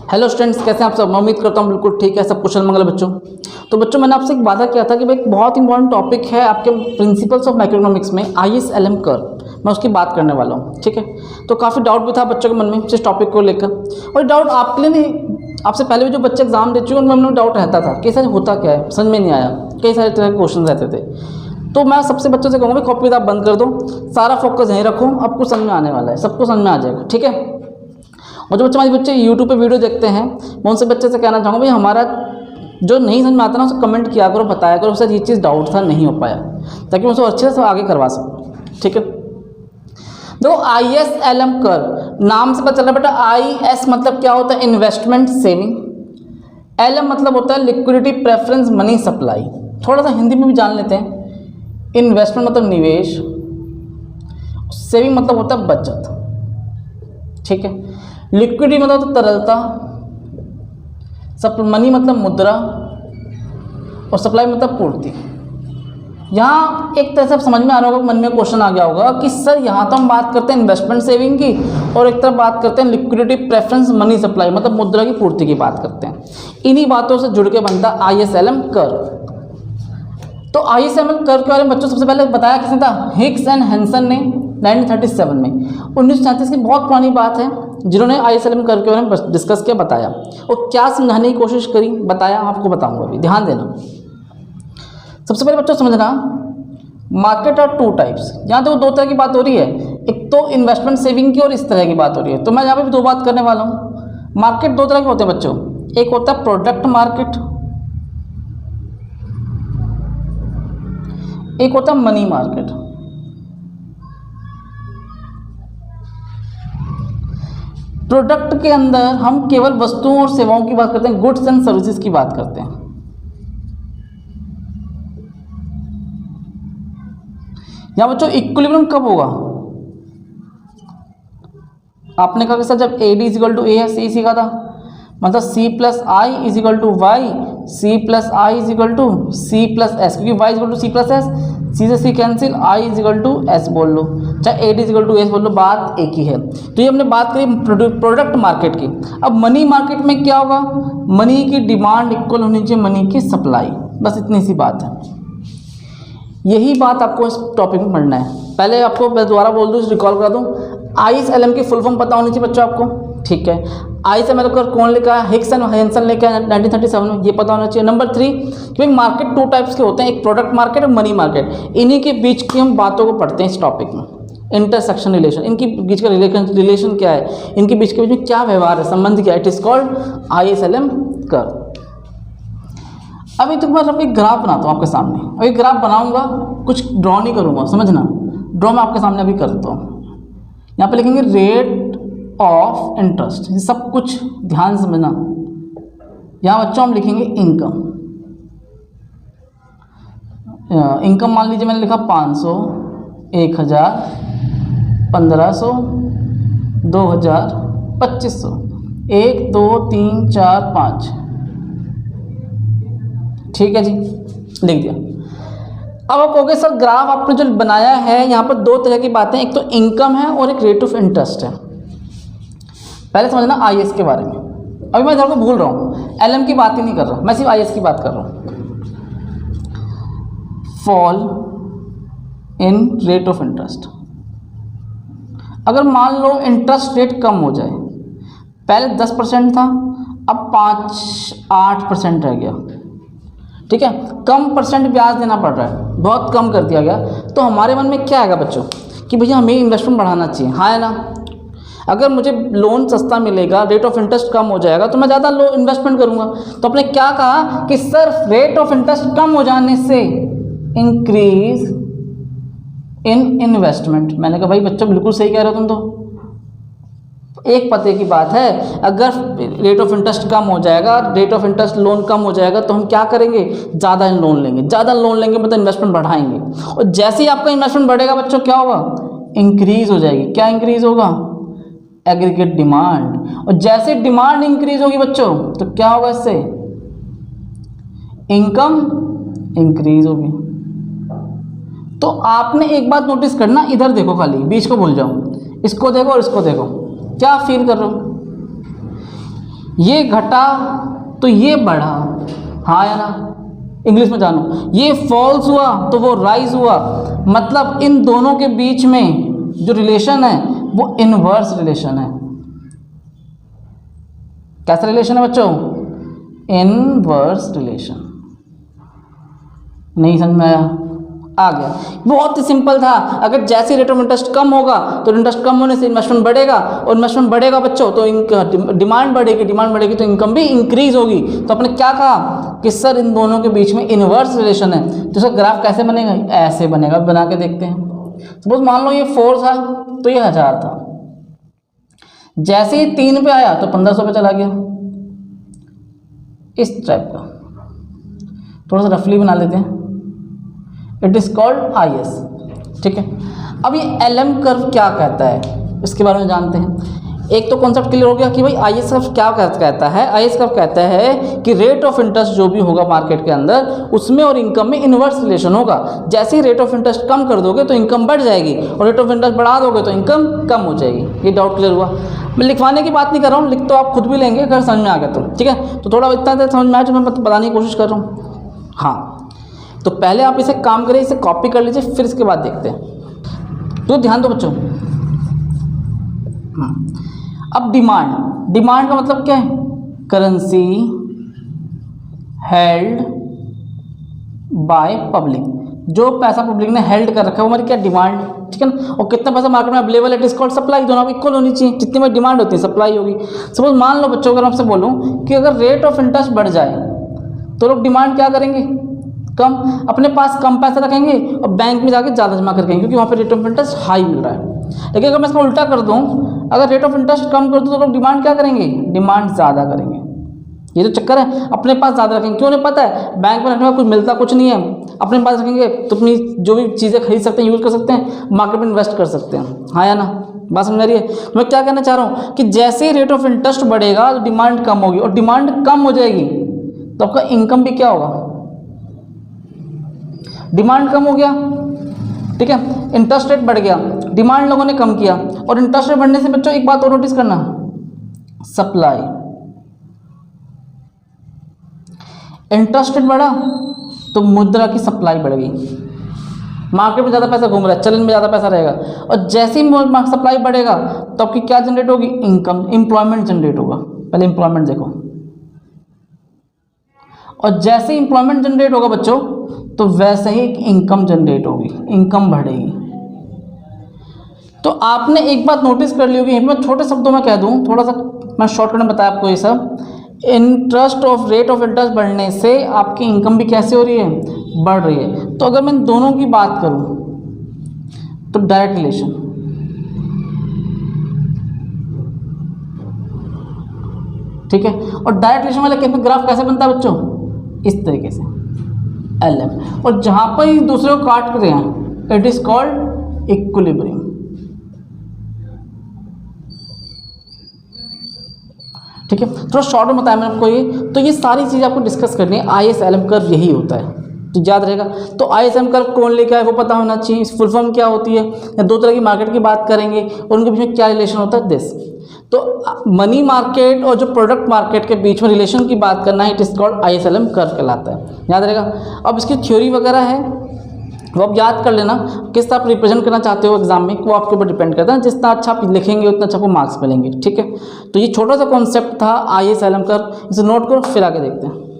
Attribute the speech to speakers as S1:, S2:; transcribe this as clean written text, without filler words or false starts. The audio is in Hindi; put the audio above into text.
S1: हेलो स्टूडेंट्स, कैसे हैं आप सब। मैं उम्मीद करता हूँ बिल्कुल ठीक है, सब कुशल मंगल बच्चों। तो बच्चों मैंने आपसे एक वादा किया था कि भाई एक बहुत इंपॉर्टेंट टॉपिक है आपके प्रिंसिपल्स ऑफ माइक्रोइकोनॉमिक्स में ISLM कर्व, मैं उसकी बात करने वाला हूँ। ठीक है, तो काफ़ी डाउट भी था बच्चों के मन में इस टॉपिक को लेकर, और डाउट आपके लिए नहीं, आपसे पहले भी जो बच्चे एग्जाम दे चुके हैं उनमें मन डाउट रहता था कि सर होता क्या है, समझ में नहीं आया, कई सारे तरह के क्वेश्चन रहते थे। तो मैं सबसे बच्चों से कहूँगा कॉपी किताब बंद कर दो, सारा फोकस यहीं रखो, आपको समझ में आने वाला है, सबको समझ में आ जाएगा। ठीक है, और जो हमारे बच्चे यूट्यूब पे वीडियो देखते हैं मैं उनसे बच्चे से कहना चाहूँगा भाई हमारा जो नहीं समझ में आता ना उसे कमेंट किया करो, बताया करो सर ये चीज़ डाउट था, नहीं हो पाया, ताकि मैं उसको अच्छे से आगे करवा सकूँ। ठीक है, देखो ISLM कर्व नाम से पता चल रहा है बेटा। IS मतलब क्या होता है, इन्वेस्टमेंट सेविंग। LM मतलब होता है लिक्विडिटी प्रेफरेंस मनी सप्लाई। थोड़ा सा हिंदी में भी जान लेते हैं। इन्वेस्टमेंट मतलब निवेश, सेविंग मतलब होता है बचत। ठीक है, लिक्विडिटी मतलब होता है तरलता, मनी मतलब मुद्रा, और सप्लाई मतलब पूर्ति। यहाँ एक तरह से समझ में आ रहा होगा, मन में क्वेश्चन आ गया होगा कि सर यहाँ तो हम बात करते हैं इन्वेस्टमेंट सेविंग की, और एक तरफ बात करते हैं लिक्विडिटी प्रेफरेंस मनी सप्लाई, मतलब मुद्रा की पूर्ति की बात करते हैं। इन्हीं बातों से जुड़ के बनता ISLM कर्व। तो ISLM कर्व के बारे में बच्चों सबसे पहले बताया किसने था, हिग्स एंड हेंसन ने 1937 में। 1937 की बहुत पुरानी बात है, जिन्होंने ISLM कर्व के बारे में डिस्कस किया, बताया, और क्या समझाने की कोशिश करी, बताया, आपको बताऊंगा अभी, ध्यान देना। सबसे पहले बच्चों समझना, मार्केट आर टू टाइप्स। यहाँ तो दो तरह की बात हो रही है, एक तो इन्वेस्टमेंट सेविंग की और इस तरह की बात हो रही है। तो मैं यहाँ पे भी दो बात करने वाला हूँ। मार्केट दो तरह के होते हैं बच्चों, एक होता है प्रोडक्ट मार्केट, एक होता है मनी मार्केट। प्रोडक्ट के अंदर हम केवल वस्तुओं और सेवाओं की बात करते हैं, गुड्स एंड सर्विसेज की बात करते हैं। यहां बच्चों इक्विलिब्रियम कब होगा, आपने कहा कि सर जब AD इजिकल टू ए है, सी सीखा था, मतलब C plus I equal to Y, C plus I equal to C plus S, क्योंकि y equal to C plus S, C से C cancel, I equal to S बोल लो, चाहे AD इजिकल टू S बोल लो, बात एक ही है। तो ये हमने बात करी प्रोडक्ट मार्केट की। अब मनी मार्केट में क्या होगा, मनी की डिमांड इक्वल होनी चाहिए मनी की सप्लाई, बस इतनी सी बात है। यही बात आपको इस टॉपिक में पढ़ना है। पहले आपको मैं दोबारा बोल दूँ, रिकॉल करा दूँ, ISLM की फुल फॉर्म पता होनी चाहिए बच्चों आपको। ठीक है, ISLM कर्व कौन लिखा है, हिग्स एंड हेंसन लिखा है 1937 में, ये पता होना चाहिए। नंबर 3 कि मार्केट टू टाइप्स के होते हैं, एक प्रोडक्ट मार्केट और मनी मार्केट। इन्हीं के बीच की हम बातों को पढ़ते हैं इस टॉपिक में, इंटरसेक्शन रिलेशन, इनकी बीच का रिलेशन क्या है, इनके बीच के बीच में क्या व्यवहार है, संबंध क्या है, it is called ISLM curve. अभी तो मैं एक ग्राफ बनाता हूँ आपके सामने, अभी ग्राफ बनाऊंगा, कुछ ड्रॉ नहीं करूँगा, समझना, ड्रॉ मैं आपके सामने अभी करता हूँ। यहाँ पे लिखेंगे रेट ऑफ इंटरेस्ट, ये सब कुछ ध्यान से समझना। यहाँ बच्चों हम लिखेंगे इनकम, इनकम मान लीजिए मैंने लिखा 500, 1000, 1500, 2000, 2500, 1 2 3 4 5। ठीक है जी, लिख दिया। अब आप कहोगे सर ग्राफ आपने जो बनाया है यहाँ पर दो तरह की बातें, एक तो इनकम है और एक रेट ऑफ इंटरेस्ट है। पहले समझना IS के बारे में, अभी मैं थोड़ा भूल रहा हूँ, LM की बात ही नहीं कर रहा, मैं सिर्फ IS की बात कर रहा हूँ। Fall in rate of interest, अगर मान लो इंटरेस्ट रेट कम हो जाए, पहले 10% था, अब 5-8% रह गया। ठीक है, कम परसेंट ब्याज देना पड़ रहा है, बहुत कम कर दिया गया, तो हमारे मन में क्या आएगा बच्चों कि भैया हमें इन्वेस्टमेंट बढ़ाना चाहिए, हाँ है ना। अगर मुझे लोन सस्ता मिलेगा, रेट ऑफ इंटरेस्ट कम हो जाएगा, तो मैं ज़्यादा इन्वेस्टमेंट करूँगा। तो आपने क्या कहा कि सर रेट ऑफ इंटरेस्ट कम हो जाने से इंक्रीज इन इन्वेस्टमेंट। मैंने कहा भाई बच्चों बिल्कुल सही कह रहे हो तुम, तो एक पते की बात है, अगर रेट ऑफ इंटरेस्ट कम हो जाएगा, रेट ऑफ इंटरेस्ट लोन कम हो जाएगा, तो हम क्या करेंगे, ज़्यादा लोन लेंगे, ज़्यादा लोन लेंगे मतलब इन्वेस्टमेंट बढ़ाएंगे, और जैसे ही आपका इन्वेस्टमेंट बढ़ेगा बच्चों क्या होगा, इंक्रीज हो जाएगी। क्या इंक्रीज होगा, एग्रीगेट डिमांड, और जैसे डिमांड इंक्रीज होगी बच्चों तो क्या होगा, इससे इनकम इंक्रीज होगी। तो आपने एक बात नोटिस करना, इधर देखो, खाली बीच को भूल जाओ, इसको देखो और इसको देखो, क्या फील कर रहे हो, ये घटा तो ये बढ़ा, हाँ या ना, इंग्लिश में जानो, ये फॉल्स हुआ तो वो राइज हुआ, मतलब इन दोनों के बीच में जो रिलेशन है वो इनवर्स रिलेशन है। कैसा रिलेशन है बच्चों? Inverse relation. नहीं समझ में आया? आ गया। बहुत ही सिंपल था। अगर जैसे रेट ऑफ इंटरेस्ट कम होगा तो इंटरेस्ट कम होने से इन्वेस्टमेंट बढ़ेगा, और इन्वेस्टमेंट बढ़ेगा बच्चों तो डिमांड बढ़ेगी, डिमांड बढ़ेगी तो इनकम भी इंक्रीज होगी। तो आपने क्या कहा कि सर इन दोनों के बीच में इनवर्स रिलेशन है, तो इसका ग्राफ कैसे बनेगा? ऐसे बनेगा। बना के देखते हैं। सपोज मान लो ये 4 था तो ये 1000 था, जैसे ही 3 पे आया तो 1500 पे चला गया, इस टाइप का। थोड़ा सा रफली बना लेते हैं। इट इज कॉल्ड IS, ठीक है। अब ये LM कर्व क्या कहता है इसके बारे में जानते हैं। एक तो कॉन्सेप्ट क्लियर हो गया कि भाई IS कर्व क्या कहता है। IS कर्व कहता है कि रेट ऑफ इंटरेस्ट जो भी होगा मार्केट के अंदर, उसमें और इनकम में इनवर्स रिलेशन होगा। जैसे ही रेट ऑफ इंटरेस्ट कम कर दोगे तो इनकम बढ़ जाएगी, और रेट ऑफ इंटरेस्ट बढ़ा दोगे तो इनकम कम हो जाएगी। ये डाउट क्लियर हुआ? मैं लिखवाने की बात नहीं कर रहा हूँ, लिख तो आप खुद भी लेंगे अगर समझ में आ गया तो, ठीक है। तो थोड़ा इतना समझ में आया जो मैं बताने की कोशिश कर रहा हूँ। हाँ, तो पहले आप इसे काम करें, इसे कॉपी कर लीजिए, फिर इसके बाद देखते हैं। तो ध्यान दो बच्चों। अब डिमांड का मतलब क्या है? Currency held by public. जो पैसा पब्लिक ने हेल्ड कर रखा है वो हमारी क्या? डिमांड, ठीक है ना। और कितना पैसा मार्केट में अवेलेबल है, इट इज कॉल्ड सप्लाई। दोनों इक्वल होनी चाहिए। जितनी में डिमांड होती है सप्लाई होगी। सपोज मान लो बच्चों, अगर आपसे बोलूँ कि अगर रेट ऑफ इंटरेस्ट बढ़ जाए तो लोग डिमांड क्या करेंगे? कम। अपने पास कम पैसा रखेंगे और बैंक में जाके ज़्यादा जमा करेंगे, क्योंकि वहाँ पे रेट ऑफ इंटरेस्ट हाई मिल रहा है। लेकिन अगर मैं इसको उल्टा कर दूँ, अगर रेट ऑफ इंटरेस्ट कम कर दूँ तो लोग डिमांड क्या करेंगे? डिमांड ज़्यादा करेंगे। ये तो चक्कर है, अपने पास ज़्यादा रखेंगे। क्यों? नहीं पता है बैंक में रखने का कुछ मिलता कुछ नहीं है। अपने पास रखेंगे तो अपनी जो भी चीज़ें खरीद सकते हैं, यूज़ कर सकते हैं, मार्केट में इन्वेस्ट कर सकते हैं, हाँ या ना? बात समझ आ रही है? मैं क्या कहना चाह रहा हूँ कि जैसे ही रेट ऑफ इंटरेस्ट बढ़ेगा तो डिमांड कम होगी, और डिमांड कम हो जाएगी तो आपका इनकम भी क्या होगा? डिमांड कम हो गया, ठीक है, इंटरेस्ट रेट बढ़ गया, डिमांड लोगों ने कम किया, और इंटरेस्ट रेट बढ़ने से बच्चों एक बात और नोटिस करना, सप्लाई। इंटरेस्ट रेट बढ़ा तो मुद्रा की सप्लाई बढ़ गई, मार्केट में ज़्यादा पैसा घूम रहा है, चलन में ज़्यादा पैसा रहेगा। और जैसे ही सप्लाई बढ़ेगा तो आपकी क्या जनरेट होगी? इनकम, एम्प्लॉयमेंट जनरेट होगा। पहले एम्प्लॉयमेंट देखो, और जैसे ही एम्प्लॉयमेंट जनरेट होगा बच्चों तो वैसे ही इनकम जनरेट होगी, इनकम बढ़ेगी। तो आपने एक बात नोटिस कर ली होगी, मैं छोटे शब्दों में कह दूं, थोड़ा सा मैं शॉर्टकट में बताया आपको ये सब। रेट ऑफ इंटरेस्ट बढ़ने से आपकी इनकम भी कैसे हो रही है? बढ़ रही है। तो अगर मैं दोनों की बात करूं तो डायरेक्ट रिलेशन, ठीक है। और डायरेक्ट रिलेशन वाले केस में ग्राफ कैसे बनता है बच्चों? इस तरीके से LM, और जहां पर ही दूसरे को काट रहे हैं इट इज कॉल्ड इक्विलिब्रियम, ठीक है। थोड़ा शॉर्ट में बताया मैंने आपको ये। तो ये सारी चीज़ आपको डिस्कस करनी है। IS LM कर्व यही होता है, तो याद रहेगा। तो IS LM कर्व कौन लेके आए वो पता होना चाहिए। इस फुल फॉर्म क्या होती है, या दो तरह की मार्केट की बात करेंगे और उनके बीच में क्या रिलेशन होता है, दिस। तो मनी मार्केट और जो प्रोडक्ट मार्केट के बीच में रिलेशन की बात करना है, it is called IS LM curve कहलाता है, याद रहेगा। अब इसकी थ्योरी वगैरह है वो आप याद कर लेना, किस तरह आप रिप्रेजेंट करना चाहते हो एग्जाम में, वो आपके ऊपर डिपेंड करता है। जितना अच्छा आप लिखेंगे उतना अच्छा आपको मार्क्स मिलेंगे, ठीक है। तो ये छोटा सा कॉन्सेप्ट था IS LM कर्व, इसे नोट करो, फिर आगे देखते हैं।